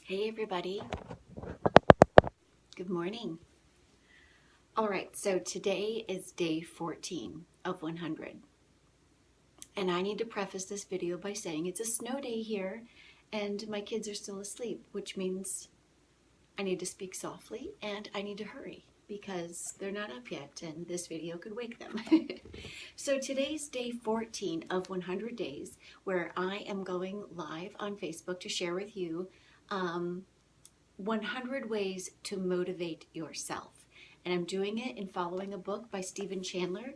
Hey everybody, good morning. All right, so today is day 14 of 100. And I need to preface this video by saying it's a snow day here and my kids are still asleep, which means I need to speak softly and I need to hurry because they're not up yet and this video could wake them. So today's day 14 of 100 days where I am going live on Facebook to share with you 100 ways to motivate yourself. And I'm doing it in following a book by Stephen Chandler.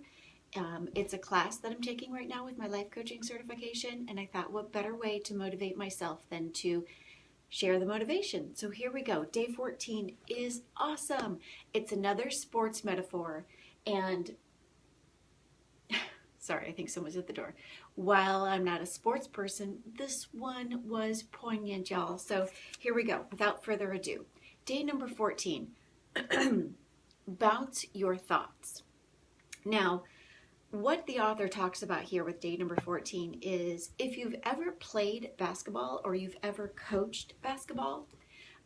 It's a class that I'm taking right now with my life coaching certification. And I thought, what better way to motivate myself than to share the motivation? So here we go. Day 14 is awesome. It's another sports metaphor. And sorry, I think someone's at the door. While I'm not a sports person, this one was poignant, y'all. So here we go, without further ado. Day number 14, bounce your thoughts. Now, what the author talks about here with day number 14 is if you've ever played basketball or you've ever coached basketball,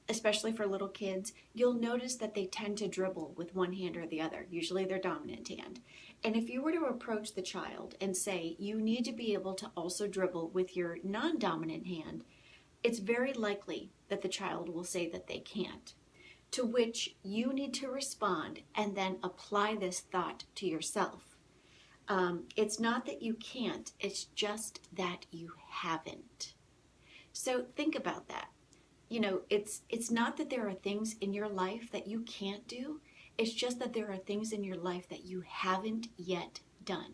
especially for little kids, you'll notice that they tend to dribble with one hand or the other, usually their dominant hand. And if you were to approach the child and say, you need to be able to also dribble with your non-dominant hand, it's very likely that the child will say that they can't. To which you need to respond and then apply this thought to yourself. It's not that you can't, it's just that you haven't. So think about that. You know, it's not that there are things in your life that you can't do. It's just that there are things in your life that you haven't yet done.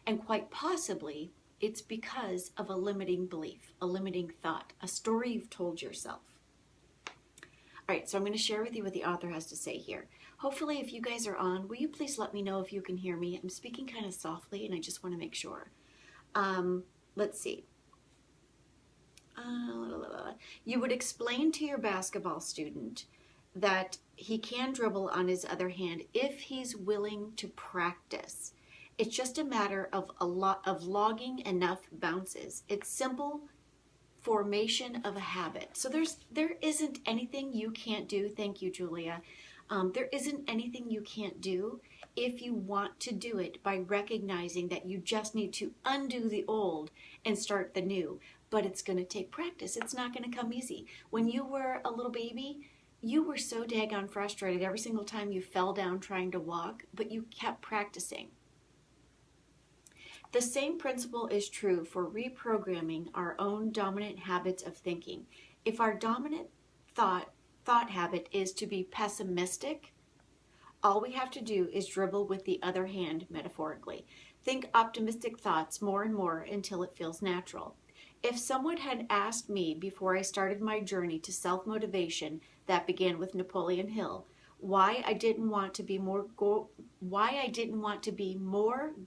And quite possibly, it's because of a limiting belief, a limiting thought, a story you've told yourself. All right, so I'm going to share with you what the author has to say here. Hopefully, if you guys are on, will you please let me know if you can hear me? I'm speaking kind of softly, and I just want to make sure. Let's see. You would explain to your basketball student that he can dribble on his other hand if he's willing to practice. It's just a matter of logging enough bounces. It's simple formation of a habit. So there isn't anything you can't do. Thank you, Julia. There isn't anything you can't do if you want to do it by recognizing that you just need to undo the old and start the new. But it's going to take practice. It's not going to come easy. When you were a little baby, you were so daggone frustrated every single time you fell down trying to walk, but you kept practicing. The same principle is true for reprogramming our own dominant habits of thinking. If our dominant thought habit is to be pessimistic, all we have to do is dribble with the other hand metaphorically. Think optimistic thoughts more and more until it feels natural. If someone had asked me before I started my journey to self-motivation that began with Napoleon Hill, why I didn't want to be more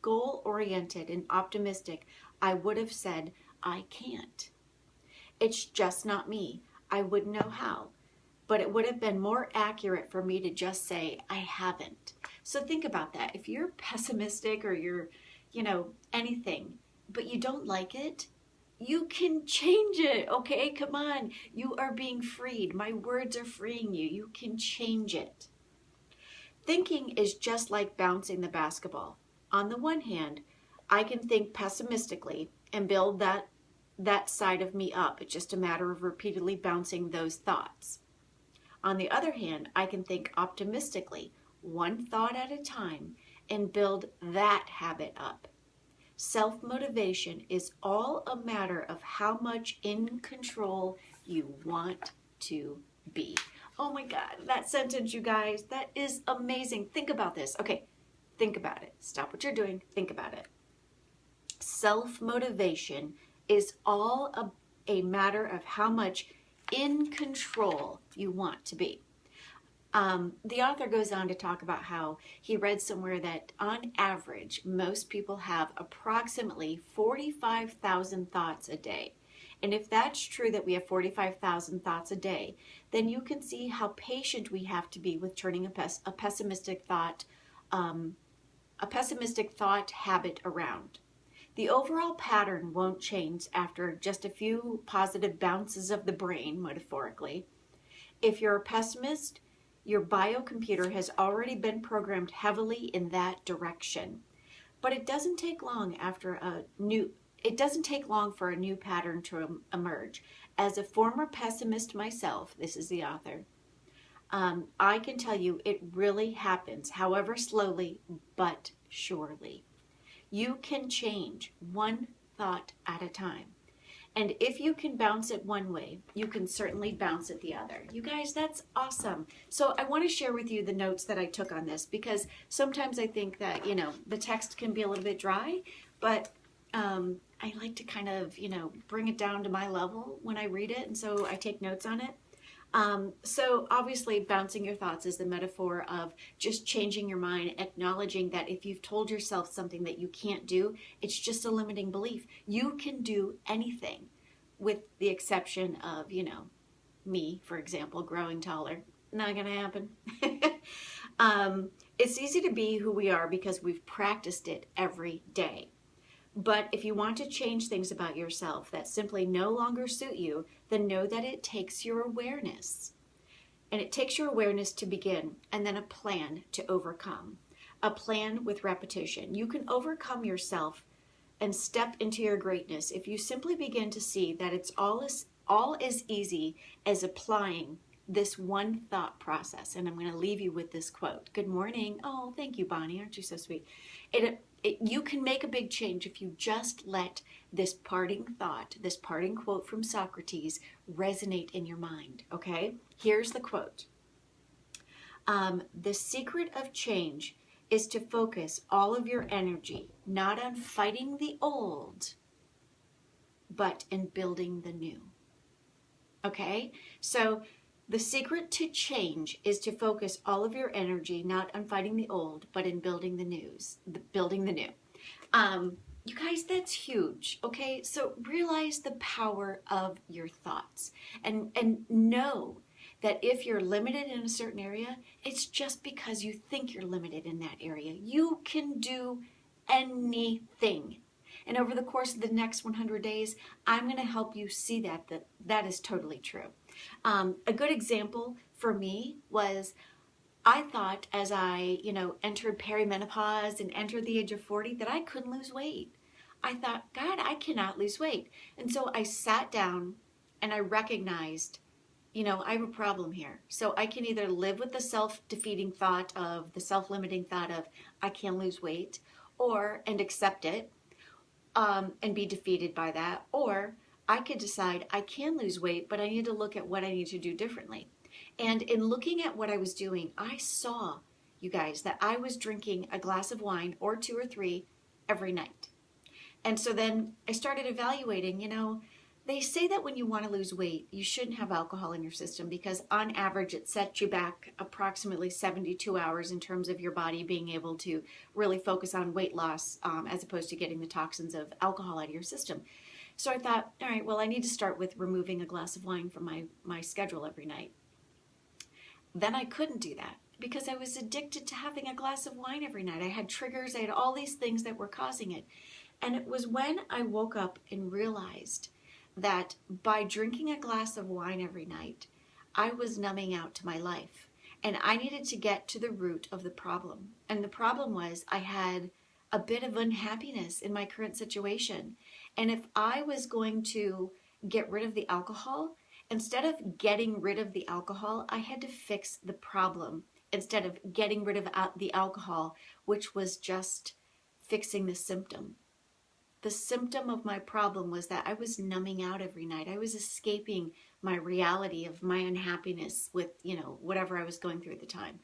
goal-oriented and optimistic, I would have said, I can't. It's just not me. I wouldn't know how. But it would have been more accurate for me to just say, I haven't. So think about that. If you're pessimistic or you're, anything, but you don't like it, you can change it, okay? Come on. You are being freed. My words are freeing you. You can change it. Thinking is just like bouncing the basketball. On the one hand, I can think pessimistically and build that side of me up. It's just a matter of repeatedly bouncing those thoughts. On the other hand, I can think optimistically, one thought at a time, and build that habit up. Self-motivation is all a matter of how much in control you want to be. Oh my God, that sentence, you guys, that is amazing. Think about this. Okay, think about it. Stop what you're doing. Think about it. Self-motivation is all a matter of how much in control you want to be. The author goes on to talk about how he read somewhere that on average, most people have approximately 45,000 thoughts a day. And if that's true that we have 45,000 thoughts a day, then you can see how patient we have to be with turning a pessimistic thought habit around. The overall pattern won't change after just a few positive bounces of the brain, metaphorically. If you're a pessimist, your biocomputer has already been programmed heavily in that direction. But it doesn't take long for a new pattern to emerge. As a former pessimist myself, this is the author, I can tell you it really happens, however slowly, but surely. You can change one thought at a time. And if you can bounce it one way, you can certainly bounce it the other. You guys, that's awesome. So I want to share with you the notes that I took on this, because sometimes I think that, the text can be a little bit dry, but I like to kind of, bring it down to my level when I read it. And so I take notes on it. So obviously bouncing your thoughts is the metaphor of just changing your mind, acknowledging that if you've told yourself something that you can't do, it's just a limiting belief. You can do anything, with the exception of, me, for example, growing taller. Not gonna happen. It's easy to be who we are because we've practiced it every day. But if you want to change things about yourself that simply no longer suit you, then know that it takes your awareness. And it takes your awareness to begin, and then a plan to overcome. A plan with repetition. You can overcome yourself and step into your greatness if you simply begin to see that it's all as easy as applying this one thought process. And I'm going to leave you with this quote. Good morning. Oh, thank you, Bonnie. Aren't you so sweet? You can make a big change if you just let this parting thought, this parting quote from Socrates resonate in your mind, okay? Here's the quote. The secret of change is to focus all of your energy not on fighting the old, but in building the new. Okay? So the secret to change is to focus all of your energy not on fighting the old, but in building the new. You guys, that's huge. Okay? So realize the power of your thoughts and know that if you're limited in a certain area, it's just because you think you're limited in that area. You can do anything. And over the course of the next 100 days, I'm going to help you see that is totally true. A good example for me was I thought as I, entered perimenopause and entered the age of 40 that I couldn't lose weight. I thought, God, I cannot lose weight. And so I sat down and I recognized, I have a problem here. So I can either live with the self-defeating thought of, the self-limiting thought of, I can't lose weight, and accept it, and be defeated by that. Or I could decide I can lose weight, but I need to look at what I need to do differently. And in looking at what I was doing, I saw, you guys, that I was drinking a glass of wine or 2 or 3 every night. And so then I started evaluating, they say that when you want to lose weight, you shouldn't have alcohol in your system because on average it sets you back approximately 72 hours in terms of your body being able to really focus on weight loss as opposed to getting the toxins of alcohol out of your system. So I thought, all right, well, I need to start with removing a glass of wine from my schedule every night. Then I couldn't do that because I was addicted to having a glass of wine every night. I had triggers, I had all these things that were causing it. And it was when I woke up and realized that by drinking a glass of wine every night, I was numbing out to my life. And I needed to get to the root of the problem. And the problem was I had a bit of unhappiness in my current situation. And if I was going to get rid of the alcohol, instead of getting rid of the alcohol, I had to fix the problem instead of getting rid of the alcohol, which was just fixing the symptom. The symptom of my problem was that I was numbing out every night. I was escaping my reality of my unhappiness with, whatever I was going through at the time.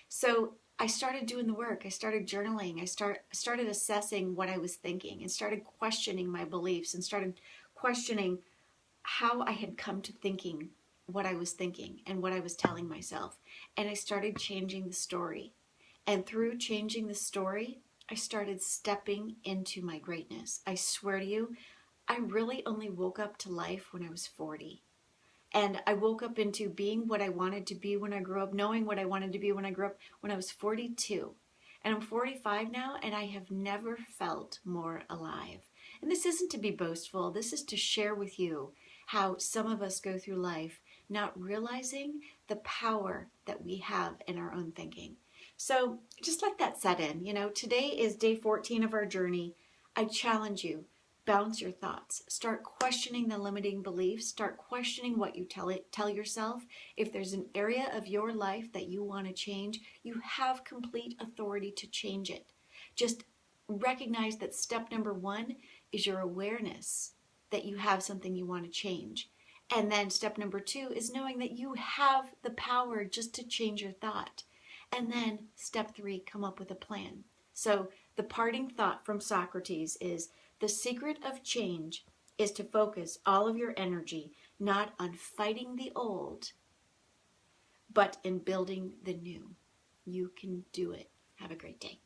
So I started doing the work. I started journaling. I started assessing what I was thinking and started questioning my beliefs and started questioning how I had come to thinking what I was thinking and what I was telling myself. And I started changing the story. And through changing the story, I started stepping into my greatness. I swear to you, I really only woke up to life when I was 40. And I woke up into being what I wanted to be when I grew up, knowing what I wanted to be when I grew up when I was 42. And I'm 45 now, and I have never felt more alive. And this isn't to be boastful. This is to share with you how some of us go through life not realizing the power that we have in our own thinking. So just let that set in. Today is day 14 of our journey. I challenge you, bounce your thoughts. Start questioning the limiting beliefs. Start questioning what you tell yourself. If there's an area of your life that you want to change, you have complete authority to change it. Just recognize that step number 1 is your awareness that you have something you want to change. And then step number 2 is knowing that you have the power just to change your thought. And then step 3, come up with a plan. So the parting thought from Socrates is, the secret of change is to focus all of your energy not on fighting the old, but in building the new. You can do it. Have a great day.